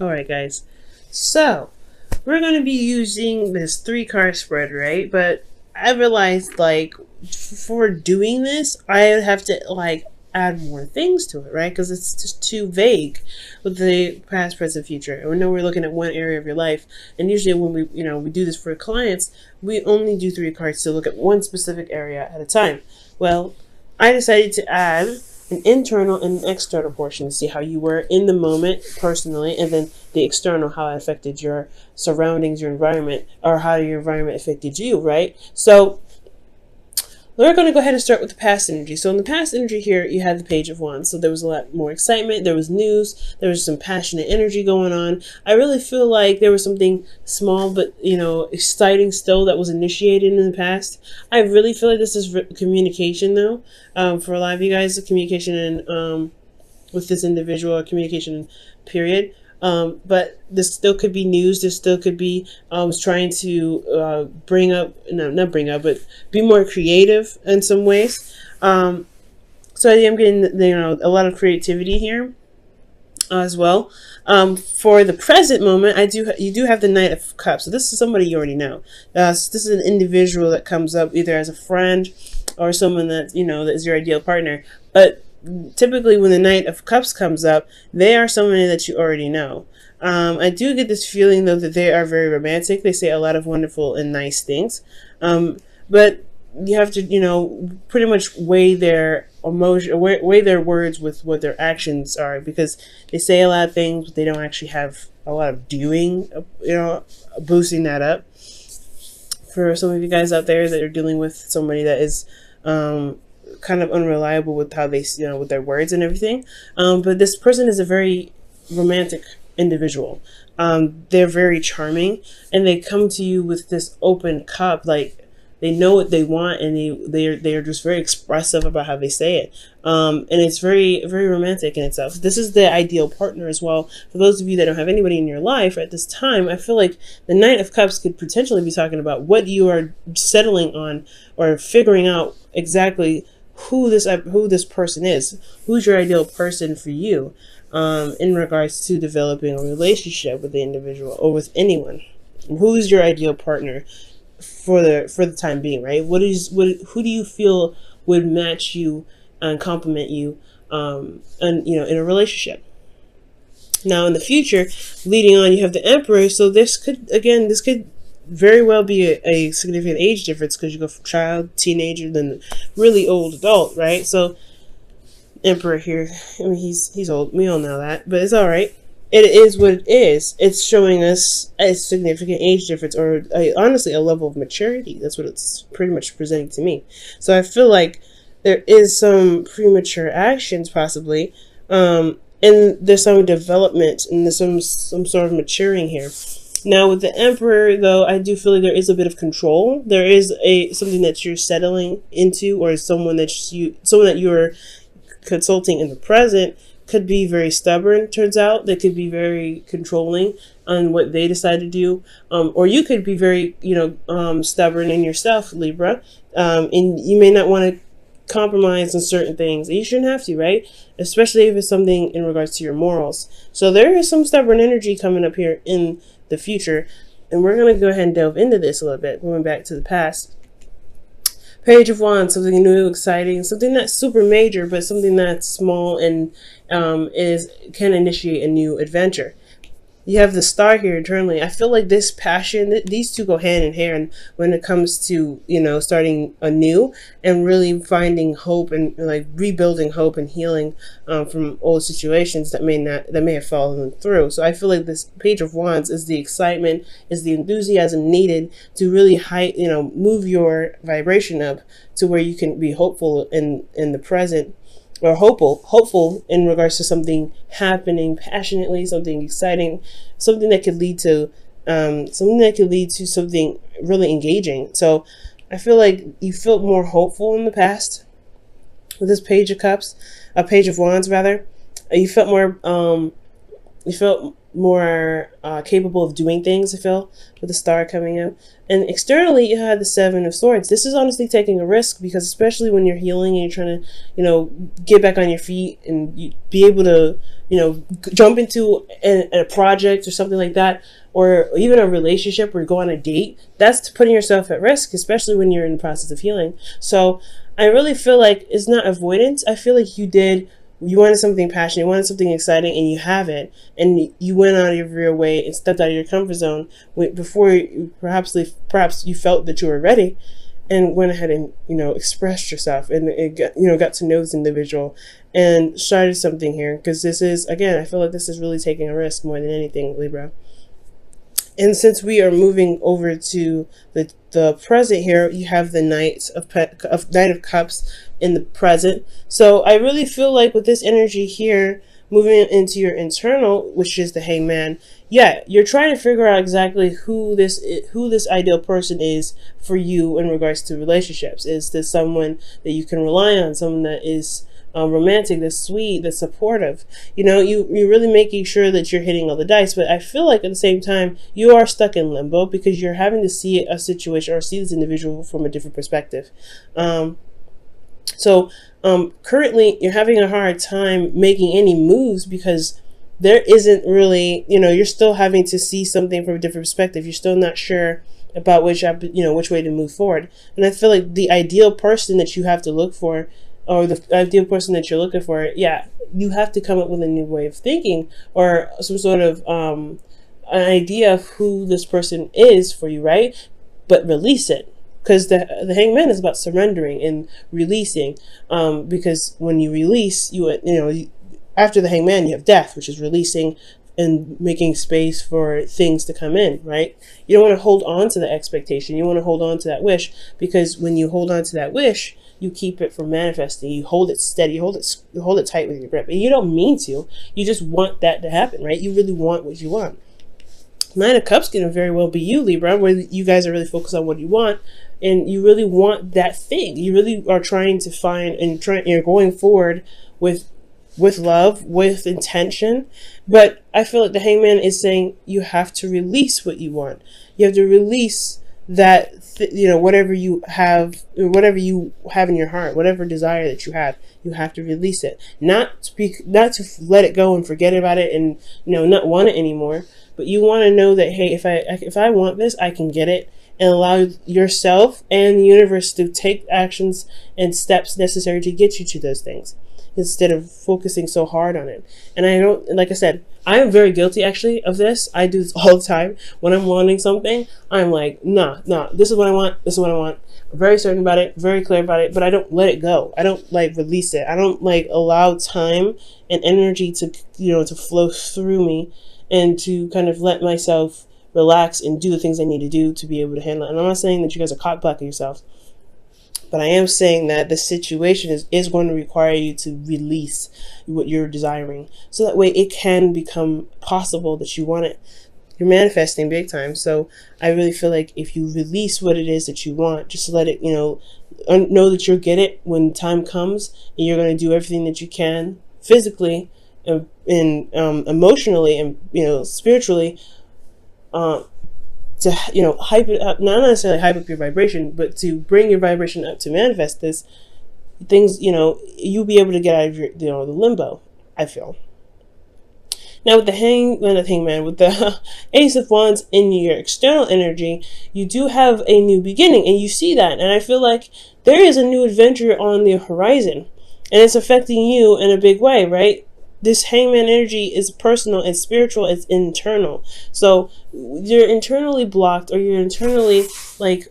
Alright guys, so we're going to be using this 3 card spread, right? But I realized like for doing this I would have to like add more things to it, right? Because it's just too vague with the past, present, future. And we know we're looking at one area of your life, and usually when we do this for clients, we only do 3 cards to look at one specific area at a time. Well, I decided to add an internal and an external portion to see how you were in the moment personally, and then the external, how it affected your surroundings, your environment, or how your environment affected you, right? So we're going to go ahead and start with the past energy. So in the past energy here, you had the Page of Wands. So there was a lot more excitement. There was news. There was some passionate energy going on. I really feel like there was something small but, exciting still that was initiated in the past. I really feel like this is communication, though. For a lot of you guys, communication and with this individual, communication period. But this still could be news. This still could be trying to not bring up, but be more creative in some ways. So I am getting a lot of creativity here as well. For the present moment, you do have the Knight of Cups. So this is somebody you already know. So this is an individual that comes up either as a friend or someone that that is your ideal partner. But typically when the Knight of Cups comes up, they are somebody that you already know. I do get this feeling though that they are very romantic. They say a lot of wonderful and nice things, but you have to pretty much weigh their emotion, weigh their words with what their actions are, because they say a lot of things but they don't actually have a lot of doing, boosting that up. For some of you guys out there that are dealing with somebody that is kind of unreliable with how they, with their words and everything. But this person is a very romantic individual. They're very charming, and they come to you with this open cup. Like, they know what they want, and they are just very expressive about how they say it. And it's very, very romantic in itself. This is the ideal partner as well. For those of you that don't have anybody in your life at this time, I feel like the Knight of Cups could potentially be talking about what you are settling on or figuring out exactly who this person is, who's your ideal person for you, in regards to developing a relationship with the individual or with anyone. Who's your ideal partner for the time being, right? Who do you feel would match you and complement you, and in a relationship? Now in the future, leading on, you have the Emperor. So this could very well be a significant age difference, because you go from child, teenager, then really old adult, right? So Emperor here, I mean, he's old. We all know that, but it's all right. It is what it is. It's showing us a significant age difference, or honestly a level of maturity. That's what it's pretty much presenting to me. So I feel like there is some premature actions possibly, and there's some development, and there's some sort of maturing here. Now with the Emperor, though, I do feel like there is a bit of control. There is something that you're settling into, or someone that you're consulting in the present could be very stubborn. Turns out they could be very controlling on what they decide to do, or you could be very stubborn in yourself, Libra, and you may not want to compromise on certain things. You shouldn't have to, right? Especially if it's something in regards to your morals. So there is some stubborn energy coming up here in the future, and we're going to go ahead and delve into this a little bit, going back to the past. Page of Wands, something new, exciting, something not super major, but something that's small and can initiate a new adventure. You have the Star here internally. I feel like this passion, these two go hand in hand when it comes to, starting anew and really finding hope and like rebuilding hope and healing from old situations that may have fallen through. So I feel like this Page of Wands is the excitement, is the enthusiasm needed to really move your vibration up to where you can be hopeful in the present, or hopeful in regards to something happening passionately, something exciting, something that could lead to something really engaging. So I feel like you felt more hopeful in the past with this Page of Cups, a Page of Wands rather. You felt more you felt more capable of doing things, I feel, with the star coming out. And externally, you had the Seven of Swords. This is honestly taking a risk, because especially when you're healing and you're trying to, get back on your feet and be able to, jump into a project or something like that, or even a relationship or go on a date, that's putting yourself at risk, especially when you're in the process of healing. So I really feel like it's not avoidance. I feel like you wanted something passionate, you wanted something exciting, and you have it, and you went out of your way and stepped out of your comfort zone before perhaps you felt that you were ready, and went ahead and expressed yourself, and got to know this individual and started something here. Because this is, again, I feel like this is really taking a risk more than anything, Libra. And since we are moving over to the present here, you have the Knight of Cups in the present. So I really feel like with this energy here, moving into your internal, which is the Hangman, yeah, you're trying to figure out exactly who this ideal person is for you in regards to relationships. Is this someone that you can rely on, someone that is romantic, that's sweet, that's supportive? You're really making sure that you're hitting all the dice. But I feel like at the same time, you are stuck in limbo, because you're having to see a situation or see this individual from a different perspective. So currently you're having a hard time making any moves, because there isn't really, you're still having to see something from a different perspective. You're still not sure about which way to move forward. And I feel like the ideal person that you have to look for, or the ideal person that you're looking for, yeah, you have to come up with a new way of thinking, or some sort of an idea of who this person is for you, right? But release it. Because the Hangman is about surrendering and releasing. Because when you release, after the Hangman, you have death, which is releasing and making space for things to come in, right? You don't want to hold on to the expectation. You want to hold on to that wish, because when you hold on to that wish, you keep it from manifesting. You hold it steady. You hold it tight with your grip. And you don't mean to. You just want that to happen, right? You really want what you want. Nine of Cups can very well be you, Libra, where you guys are really focused on what you want, and you really want that thing. You really are trying to find, and you're going forward with love, with intention. But I feel like the Hangman is saying you have to release what you want. You have to release that, whatever you have in your heart, whatever desire that you have to release it. Not to let it go and forget about it and not want it anymore. But you want to know that, hey, if I want this, I can get it, and allow yourself and the universe to take actions and steps necessary to get you to those things, instead of focusing so hard on it. And I don't, like I said, I am very guilty actually of this. I do this all the time. When I'm wanting something, I'm like, nah, this is what I want. This is what I want. I'm very certain about it, very clear about it, but I don't let it go. I don't release it. I don't allow time and energy to, to flow through me, and to kind of let myself relax and do the things I need to do to be able to handle it. And I'm not saying that you guys are cock blocking yourself, but I am saying that the situation is going to require you to release what you're desiring, so that way it can become possible that you want it. You're manifesting big time. So I really feel like if you release what it is that you want, just let it, know that you'll get it when time comes, and you're going to do everything that you can physically and emotionally and spiritually to hype it up, not necessarily hype up your vibration, but to bring your vibration up to manifest this things. You'll be able to get out of your the limbo, I feel. Now with the Hangman, with the Ace of Wands in your external energy, you do have a new beginning, and you see that, and I feel like there is a new adventure on the horizon, and it's affecting you in a big way, right? This Hangman energy is personal, it's spiritual, it's internal. So you're internally blocked, or you're internally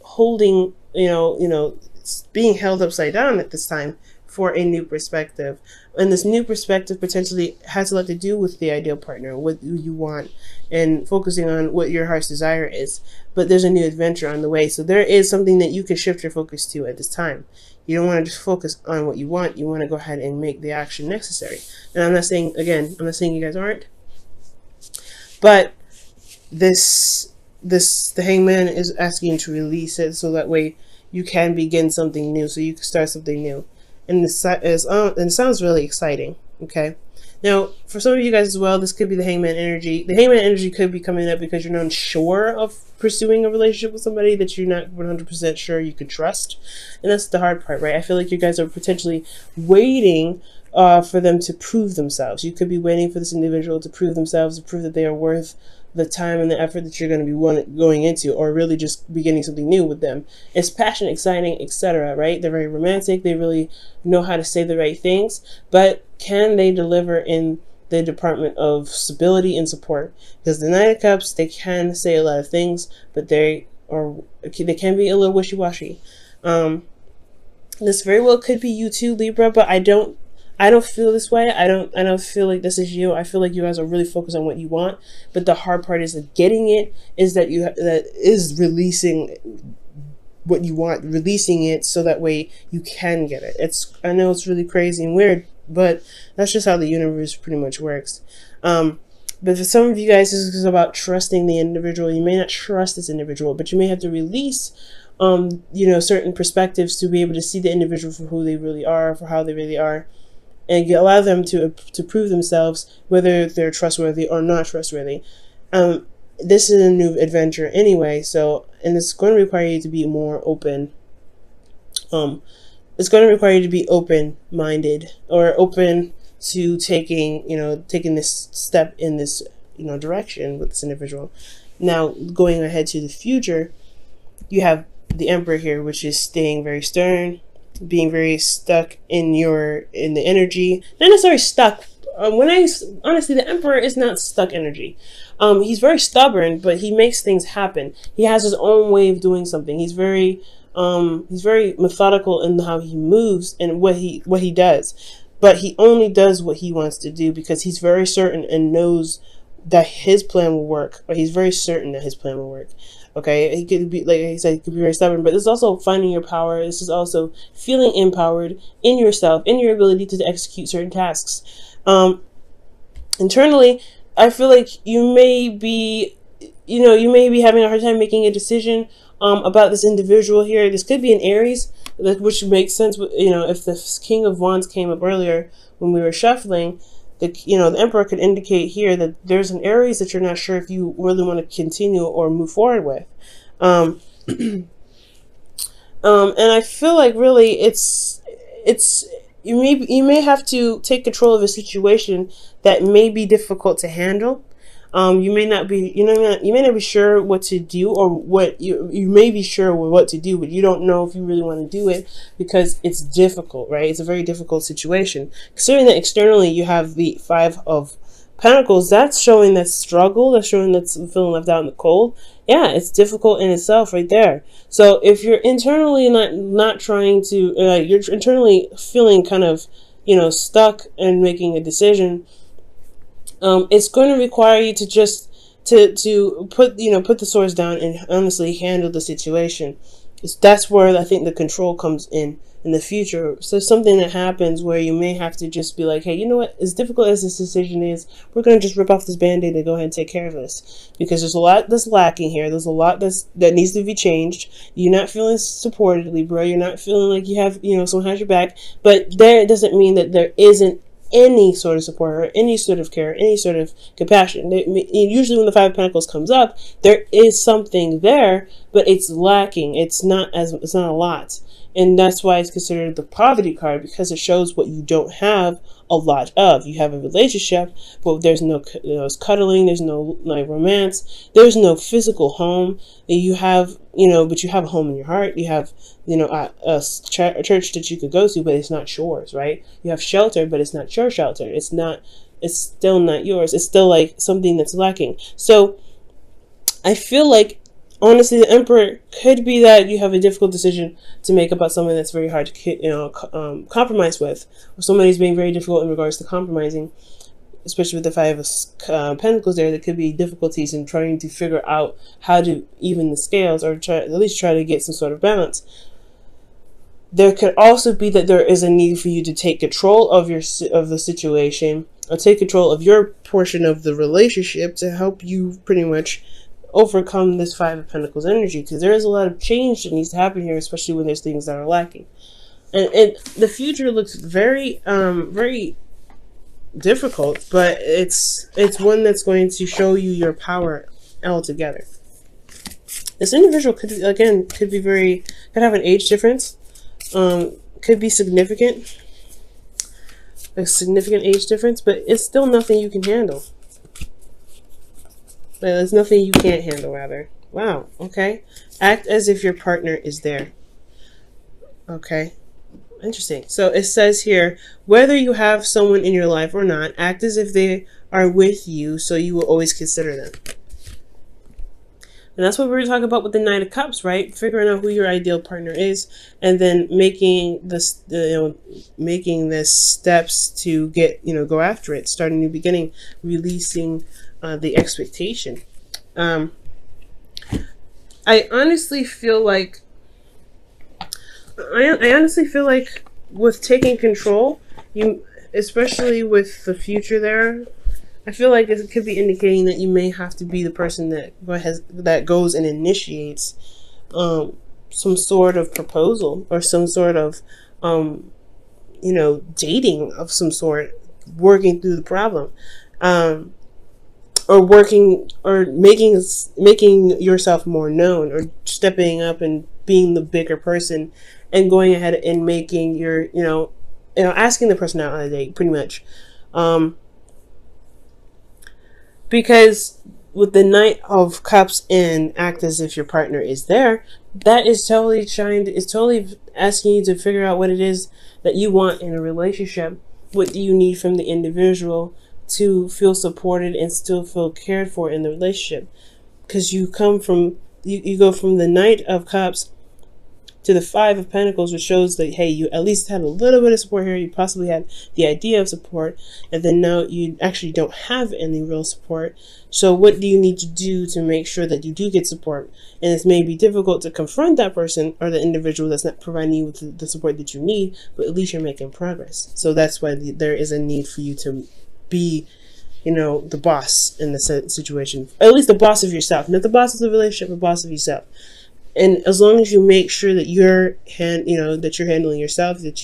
holding, being held upside down at this time for a new perspective. And this new perspective potentially has a lot to do with the ideal partner, what you want, and focusing on what your heart's desire is. But there's a new adventure on the way. So there is something that you can shift your focus to at this time. You don't want to just focus on what you want. You want to go ahead and make the action necessary. And I'm not saying you guys aren't. But the Hangman is asking you to release it, so that way you can begin something new, so you can start something new. And it sounds really exciting, okay? Now, for some of you guys as well, this could be the hangman energy. The hangman energy could be coming up because you're not sure of pursuing a relationship with somebody that you're not 100% sure you could trust. And that's the hard part, right? I feel like you guys are potentially waiting for them to prove themselves. You could be waiting for this individual to prove themselves, to prove that they are worth the time and the effort that you're going to be going into, or really just beginning something new with them. It's passionate, exciting, etc., right? They're very romantic. They really know how to say the right things, but can they deliver in the department of stability and support? Because the Knight of Cups, they can say a lot of things, but they can be a little wishy-washy. This very well could be you too, Libra, but I don't feel this way. I don't feel like this is you. I feel like you guys are really focused on what you want, but the hard part is that getting it is that is releasing what you want, releasing it so that way you can get it. I know it's really crazy and weird, but that's just how the universe pretty much works. But for some of you guys, this is about trusting the individual. You may not trust this individual, but you may have to release certain perspectives to be able to see the individual for who they really are, for how they really are, and allow them to prove themselves, whether they're trustworthy or not trustworthy. This is a new adventure anyway, and it's going to require you to be more open. It's going to require you to be open-minded, or open to taking this step in this direction with this individual. Now, going ahead to the future, you have the Emperor here, which is staying very stern, being very stuck in the energy. Not necessarily stuck. Honestly, the Emperor is not stuck energy. He's very stubborn, but he makes things happen. He has his own way of doing something. He's very methodical in how he moves and what he does. But he only does what he wants to do because he's very certain and knows that his plan will work. Or he's very certain that his plan will work. Okay, he could be, like I said, he could be very stubborn, but this is also finding your power. This is also feeling empowered in yourself, in your ability to execute certain tasks. Internally, I feel like you may be having a hard time making a decision about this individual here. This could be an Aries, which makes sense. If the King of Wands came up earlier when we were shuffling, the Emperor could indicate here that there's an Aries that you're not sure if you really want to continue or move forward with. And I feel like really you may have to take control of a situation that may be difficult to handle. You may not be sure what to do, or what you may be sure what to do, but you don't know if you really want to do it because it's difficult, right? It's a very difficult situation. Considering that externally you have the Five of Pentacles, that's showing that struggle, that's showing that's feeling left out in the cold. Yeah, it's difficult in itself right there. So if you're internally not trying to, you're internally feeling kind of, stuck and making a decision, it's going to require you to just to put the swords down and honestly handle the situation. That's where I think the control comes in the future. So something that happens where you may have to just be like, hey, you know what? As difficult as this decision is, we're going to just rip off this band-aid and go ahead and take care of this, because there's a lot that's lacking here. There's a lot that needs to be changed. You're not feeling supported, Libra. You're not feeling like you have someone has your back. But there doesn't mean that there isn't any sort of support or any sort of care, any sort of compassion. Usually when the Five of Pentacles comes up, there is something there, but it's lacking. It's not a lot. And that's why it's considered the poverty card, because it shows what you don't have a lot of. You have a relationship, but there's no cuddling, there's no romance, there's no physical home. You have, but you have a home in your heart. You have, a church that you could go to, but it's not yours, right? You have shelter, but it's not your shelter. It's still not yours. It's still like something that's lacking. So I feel like, honestly, the Emperor could be that you have a difficult decision to make about something that's very hard to compromise with, or somebody's being very difficult in regards to compromising, especially with the Five of Pentacles there. There could be difficulties in trying to figure out how to even the scales, or at least try to get some sort of balance. There could also be that there is a need for you to take control of the situation, or take control of your portion of the relationship to help you pretty much overcome this Five of Pentacles energy, because there is a lot of change that needs to happen here, especially when there's things that are lacking. And the future looks very difficult, but it's one that's going to show you your power altogether. This individual could have an age difference, could be significant, a significant age difference, but it's still nothing you can handle. There's nothing you can't handle, rather. Wow, okay. Act as if your partner is there. Okay, interesting. So it says here, whether you have someone in your life or not, act as if they are with you, so you will always consider them. And that's what we were talking about with the Knight of Cups, right? Figuring out who your ideal partner is, and then making this, making the steps to get, go after it, start a new beginning, releasing the expectation. I honestly feel like, with taking control, especially with the future there, I feel like it could be indicating that you may have to be the person that goes and initiates some sort of proposal, or some sort of dating of some sort, working through the problem, or making yourself more known, or stepping up and being the bigger person, and going ahead and making your asking the person out on a date, pretty much. Because with the Knight of Cups and act as if your partner is there, that is totally asking you to figure out what it is that you want in a relationship. What do you need from the individual to feel supported and still feel cared for in the relationship? Because you go from the Knight of Cups to the Five of Pentacles, which shows that, hey, you at least had a little bit of support here. You possibly had the idea of support, and then now you actually don't have any real support. So what do you need to do to make sure that you do get support? And it may be difficult to confront that person or the individual that's not providing you with the support that you need, but at least you're making progress. So that's why there is a need for you to be, the boss in the situation. At least the boss of yourself. Not the boss of the relationship, the boss of yourself. And as long as you make sure that you're handling yourself, that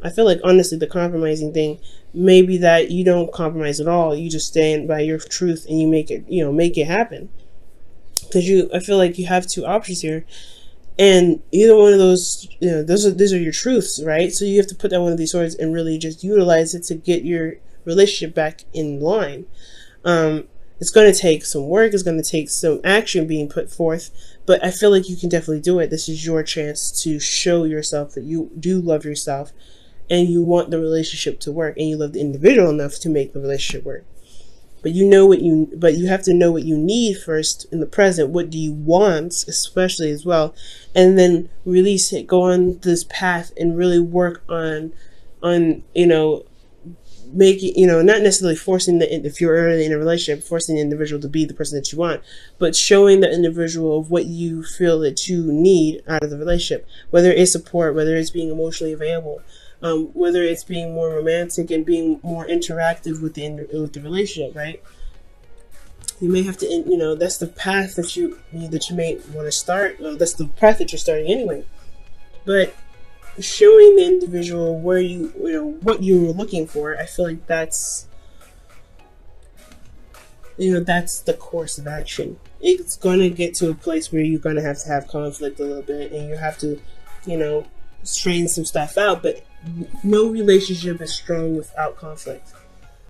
I feel like, honestly, the compromising thing may be that you don't compromise at all. You just stand by your truth and you make it happen. Because I feel like you have two options here, and either one of those, these are your truths, right? So you have to put down one of these swords and really just utilize it to get your relationship back in line. It's going to take some work. It's going to take some action being put forth, but I feel like you can definitely do it. This is your chance to show yourself that you do love yourself, and you want the relationship to work, and you love the individual enough to make the relationship work. But you have to know what you need first in the present. What do you want, especially, as well, and then release it. Go on this path and really work on making, not necessarily forcing if you're already in a relationship, forcing the individual to be the person that you want, but showing the individual of what you feel that you need out of the relationship, whether it's support, whether it's being emotionally available, whether it's being more romantic and being more interactive with the relationship, right? You may have to, that's the path that you may want to start. Well, that's the path that you're starting anyway, but showing the individual where what you were looking for, I feel like that's the course of action. It's going to get to a place where you're going to have conflict a little bit, and you have to straighten some stuff out, but no relationship is strong without conflict.